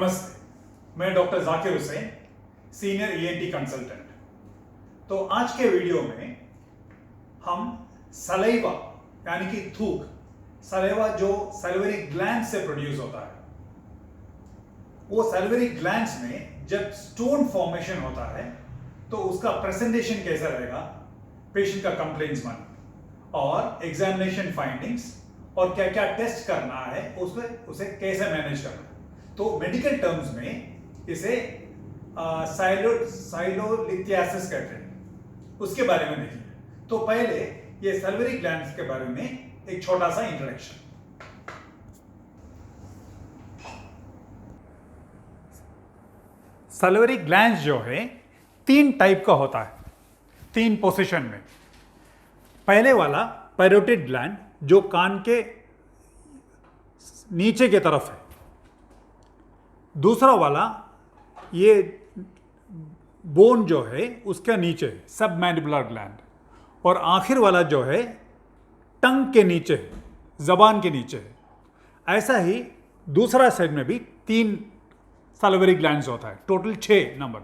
नमस्ते, मैं doctor Zakir Hussain, senior ENT consultant. तो आज के वीडियो में हम सलाइवा यानी कि थूक, सलाइवा जो सैलिवरी ग्लैंड से प्रोड्यूस होता है, वो सैलिवरी ग्लैंड्स में जब स्टोन फॉर्मेशन होता है तो उसका प्रेजेंटेशन कैसा रहेगा, पेशेंट का कंप्लेंट्स मन और एग्जामिनेशन फाइंडिंग्स और क्या क्या टेस्ट करना है उसे कैसे मैनेज करना है। तो मेडिकल टर्म्स में इसे साइलोलिथियासिस कहते हैं, उसके बारे में देखेंगे। तो पहले ये सैलिवरी ग्लैंड्स के बारे में एक छोटा सा इंट्रोडक्शन। सैलिवरी ग्लैंड्स जो है 3 टाइप का होता है, 3 पोजीशन में। पहले वाला पैरोटिड ग्लैंड जो कान के नीचे की तरफ है, दूसरा वाला ये बोन जो है उसके नीचे है, सबमैंडिबुलर ग्लैंड, और आखिर वाला जो है टंग के नीचे है, जबान के नीचे है। ऐसा ही दूसरा साइड में भी 3 सैलिवरी ग्लैंड्स होता है, टोटल 6 नंबर।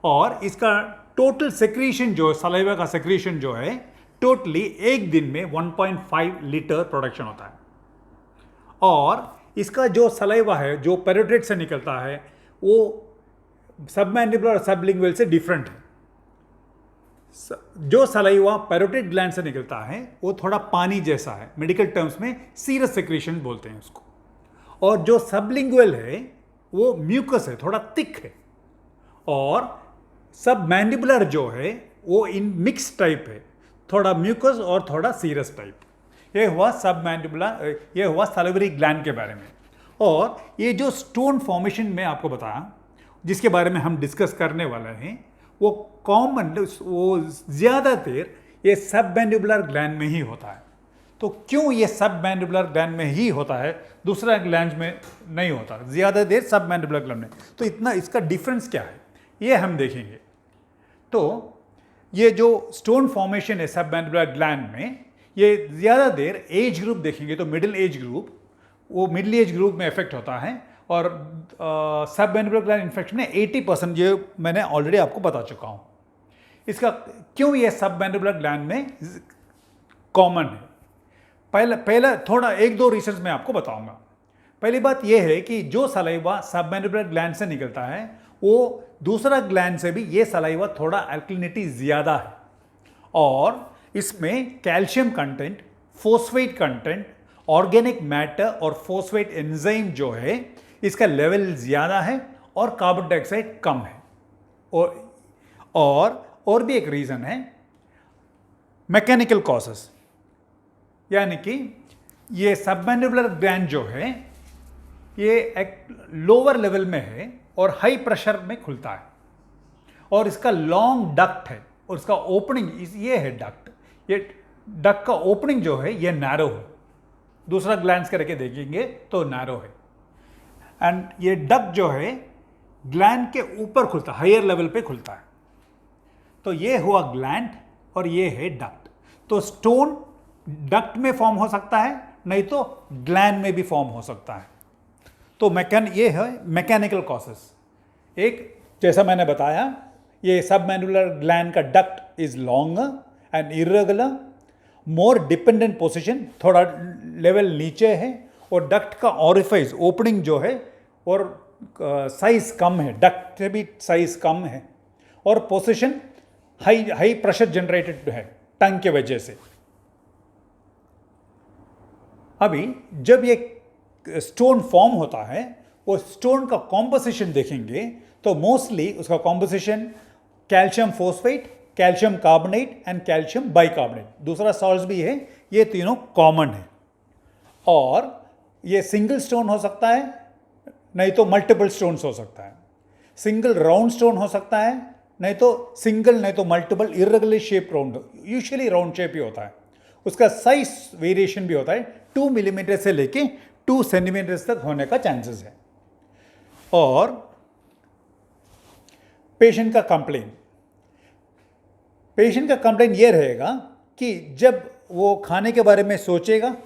और इसका टोटल सेक्रीशन जो है, सलाइवा का सेक्रीशन जो है, टोटली एक दिन में 1.5 लीटर प्रोडक्शन होता है। और इसका जो सलाइवा है जो पैरोटिड से निकलता है वो सबमैंडिबुलर और सबलिंगुअल से डिफरेंट है। जो सलाइवा पैरोटिड ग्लैंड से निकलता है वो थोड़ा पानी जैसा है, मेडिकल टर्म्स में सीरस सेक्रेशन बोलते हैं उसको। और जो सबलिंगुअल है वो म्यूकस है, थोड़ा थिक है। और सबमैंडिबुलर जो है वो इन मिक्स टाइप है, थोड़ा म्यूकस और थोड़ा सीरस टाइप। ये हुआ सबमैंडिबुलर, ये हुआ सैलिवरी ग्लैंड के बारे में। और ये जो स्टोन फॉर्मेशन में आपको बताया, जिसके बारे में हम डिस्कस करने वाले हैं, वो कॉमन, वो ज़्यादातर ये सबमैंडिबुलर ग्लैंड में ही होता है। तो क्यों ये सबमैंडिबुलर ग्लैंड में ही होता है, दूसरा ग्लैंड में नहीं होता, ज़्यादा देर सबमैंडिबुलर ग्लैंड में? तो इतना इसका डिफरेंस क्या है ये हम देखेंगे। तो ये जो स्टोन फॉर्मेशन है सबमैंडिबुलर ग्लैंड में, ये ज़्यादा देर एज ग्रुप देखेंगे तो मिडिल एज ग्रुप, वो मिडिल एज ग्रुप में इफेक्ट होता है। और सबमैंडिबुलर ग्लैंड इन्फेक्शन में 80%, ये मैंने ऑलरेडी आपको बता चुका हूँ। इसका क्यों ये सबमैंडिबुलर ग्लैंड में कॉमन है, पहला थोड़ा 1-2 रिसर्च मैं आपको बताऊंगा। पहली बात यह है कि जो सलाइवा सबमैंडिबुलर ग्लैंड से निकलता है वो दूसरा ग्लैंड से भी ये सलाइवा थोड़ा अल्कलिनिटी ज़्यादा है। और इसमें calcium content, phosphate content, organic matter और फोस्फेट एंजाइम जो है इसका लेवल ज़्यादा है और कार्बन डाइऑक्साइड कम है। और भी एक रीज़न है मैकेनिकल कॉजेस, यानी कि ये सबमैंडिबुलर ग्लैंड जो है ये एक लोअर लेवल में है और हाई प्रेशर में खुलता है। और इसका लॉन्ग डक्ट है और इसका ओपनिंग ये है डक्ट, ये डक्ट का ओपनिंग जो है ये नैरो है। दूसरा ग्लैंड्स करके देखेंगे तो नैरो है। एंड ये डक्ट जो है ग्लैंड के ऊपर खुलता है, हायर लेवल पे खुलता है। तो ये हुआ ग्लैंड और ये है डक्ट। तो स्टोन डक्ट में फॉर्म हो सकता है, नहीं तो ग्लैंड में भी फॉर्म हो सकता है। तो ये है मैकेनिकल कॉसेस। एक जैसा मैंने बताया, ये सबमैंडिबुलर ग्लैंड का duct is longer and irregular, more dependent position, थोड़ा लेवल नीचे है। और डक्ट का ऑरिफाइस, ओपनिंग जो है और साइज कम है, डक्ट से भी साइज कम है। और पोजीशन हाई प्रेशर जनरेटेड है टंग के वजह से। अभी जब ये स्टोन फॉर्म होता है, वो स्टोन का कॉम्पोजिशन देखेंगे तो मोस्टली उसका composition calcium phosphate, calcium carbonate and calcium bicarbonate, दूसरा सॉल्ट्स भी है, ये तीनों कॉमन है। और ये सिंगल स्टोन हो सकता है, नहीं तो मल्टीपल स्टोन्स हो सकता है। सिंगल राउंड स्टोन हो सकता है, नहीं तो सिंगल, नहीं तो multiple irregular shape round, usually round shape ही होता है। उसका साइज वेरिएशन भी होता है, 2 मिलीमीटर से लेके 2 सेंटीमीटर तक होने का चांसेस है। और पेशेंट का कंप्लेन ये रहेगा कि जब वो खाने के बारे में सोचेगा,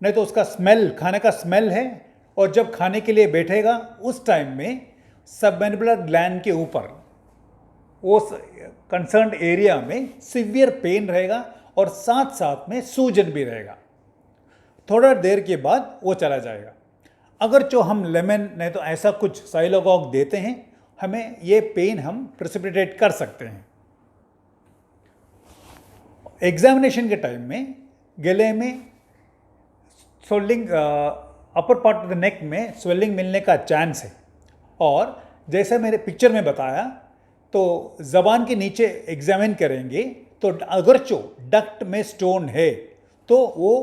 नहीं तो उसका स्मेल, खाने का स्मेल है और जब खाने के लिए बैठेगा उस टाइम में सबमैंडिबुलर ग्लैंड के ऊपर उस कंसर्न्ड एरिया में सीवियर पेन रहेगा और साथ साथ में सूजन भी रहेगा। थोड़ा देर के बाद वो चला जाएगा। अगर जो हम लेमन नहीं तो ऐसा कुछ साइलोगॉग देते हैं, हमें ये पेन हम प्रेसिपिटेट कर सकते हैं। एग्जामिनेशन के टाइम में गले में swelling, upper part of the neck में स्वेलिंग मिलने का चांस है। और जैसे मेरे पिक्चर में बताया तो ज़बान के नीचे एग्जामिन करेंगे तो अगर जो डक्ट में स्टोन है तो वो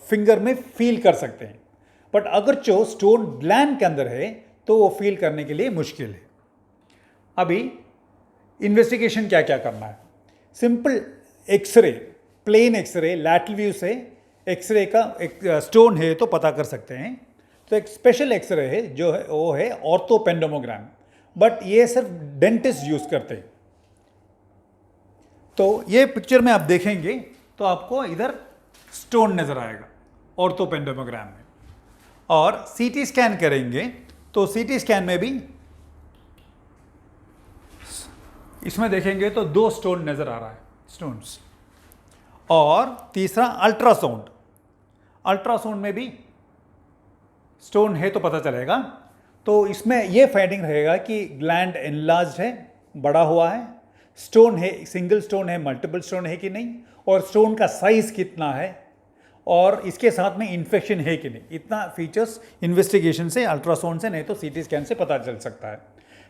फिंगर में फील कर सकते हैं, बट अगर जो स्टोन ग्लैंड के अंदर है तो वो फील करने के लिए मुश्किल है। अभी इन्वेस्टिगेशन क्या क्या करना है? Simple x ray, plain x ray lateral view से एक्सरे का एक स्टोन है तो पता कर सकते हैं। तो एक स्पेशल एक्सरे है जो है वो है ऑर्थोपेंडोमोग्राम, बट ये सिर्फ डेंटिस्ट यूज़ करते हैं। तो ये पिक्चर में आप देखेंगे तो आपको इधर स्टोन नज़र आएगा ऑर्थोपेंडोमोग्राम में। और सीटी स्कैन करेंगे तो सीटी स्कैन में भी इसमें देखेंगे तो 2 स्टोन नज़र आ रहा है, स्टोन्स। और तीसरा अल्ट्रासाउंड, अल्ट्रासाउंड में भी स्टोन है तो पता चलेगा। तो इसमें यह फाइंडिंग रहेगा कि ग्लैंड एनलार्ज्ड है, बड़ा हुआ है, स्टोन है, सिंगल स्टोन है, मल्टीपल स्टोन है कि नहीं, और स्टोन का साइज़ कितना है, और इसके साथ में इन्फेक्शन है कि नहीं। इतना फीचर्स इन्वेस्टिगेशन से, अल्ट्रासाउंड से नहीं तो सीटी स्कैन से पता चल सकता है।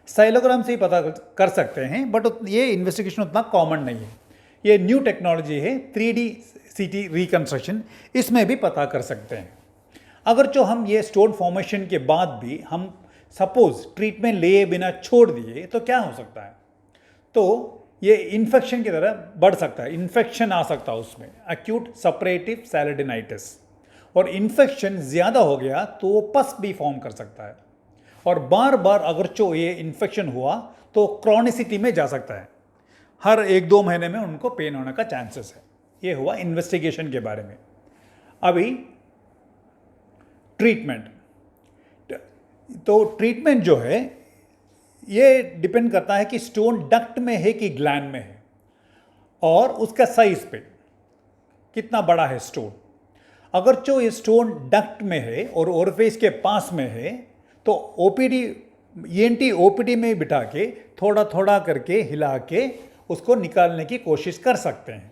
साइलोग्राम से ही पता कर सकते हैं, बट ये इन्वेस्टिगेशन उतना कॉमन नहीं है। ये न्यू टेक्नोलॉजी है 3D CT रिकन्स्ट्रक्शन, इसमें भी पता कर सकते हैं। अगर जो हम ये स्टोन फॉर्मेशन के बाद भी हम सपोज ट्रीटमेंट लिए बिना छोड़ दिए तो क्या हो सकता है? तो ये इन्फेक्शन की तरह बढ़ सकता है, इन्फेक्शन आ सकता है उसमें, एक्यूट सपरेटिव सैलिडिनाइटिस। और इन्फेक्शन ज़्यादा हो गया तो वो पस भी फॉर्म कर सकता है, और बार बार अगर जो ये इन्फेक्शन हुआ तो क्रॉनिसिटी में जा सकता है। हर 1-2 महीने में उनको पेन होने का चांसेस है। ये हुआ इन्वेस्टिगेशन के बारे में। अभी ट्रीटमेंट, तो ट्रीटमेंट जो है ये डिपेंड करता है कि स्टोन डक्ट में है कि ग्लैंड में है, और उसका साइज पे कितना बड़ा है स्टोन। अगर जो ये स्टोन डक्ट में है और ओरिफिस के पास में है तो ओपीडी, ENT OPD में बिठा के थोड़ा थोड़ा करके हिला के उसको निकालने की कोशिश कर सकते हैं।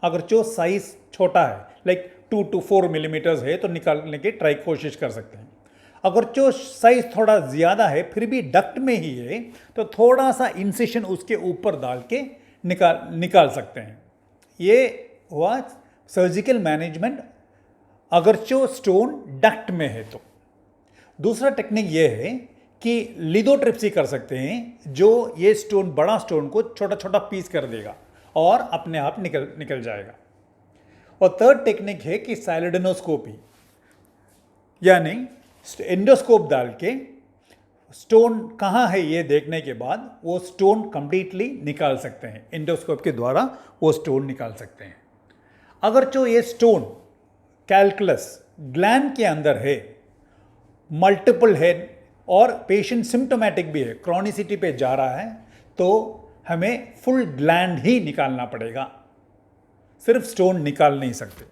अगर जो साइज छोटा है लाइक 2 to 4 मिलीमीटर्स है तो निकालने की कोशिश कर सकते हैं। अगर जो साइज थोड़ा ज़्यादा है फिर भी डक्ट में ही है तो थोड़ा सा इंसिशन उसके ऊपर डाल के निकाल सकते हैं। ये हुआ सर्जिकल मैनेजमेंट अगर जो स्टोन डक्ट में है तो। दूसरा टेक्निक ये है कि लिथोट्रिप्सी कर सकते हैं, जो ये स्टोन, बड़ा स्टोन को छोटा छोटा पीस कर देगा और अपने आप निकल जाएगा। और थर्ड टेक्निक है कि साइलिडोनोस्कोपी, यानी एंडोस्कोप डाल के स्टोन कहाँ है ये देखने के बाद वो स्टोन कंप्लीटली निकाल सकते हैं। एंडोस्कोप के द्वारा वो स्टोन निकाल सकते हैं। अगर जो ये स्टोन कैलकुलस ग्लैंड के अंदर है, मल्टीपल है और पेशेंट सिम्टोमेटिक भी है, क्रॉनिसिटी पे जा रहा है, तो हमें फुल ग्लैंड ही निकालना पड़ेगा, सिर्फ स्टोन निकाल नहीं सकते,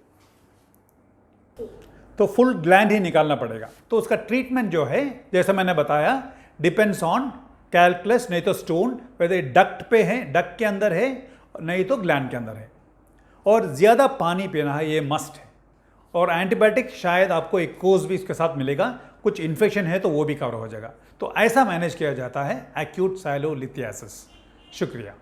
तो फुल ग्लैंड ही निकालना पड़ेगा। तो उसका ट्रीटमेंट जो है जैसा मैंने बताया डिपेंड्स ऑन कैलकुलस, नहीं तो स्टोन वैसे डक्ट पे है, डक्ट के अंदर है, नहीं तो ग्लैंड के अंदर है। और ज़्यादा पानी पीना है, ये मस्ट है। और एंटीबायोटिक शायद आपको एक कोर्स भी इसके साथ मिलेगा, कुछ इन्फेक्शन है तो वो भी कवर हो जाएगा। तो ऐसा मैनेज किया जाता है एक्यूट साइलोलिथियासिस। शुक्रिया।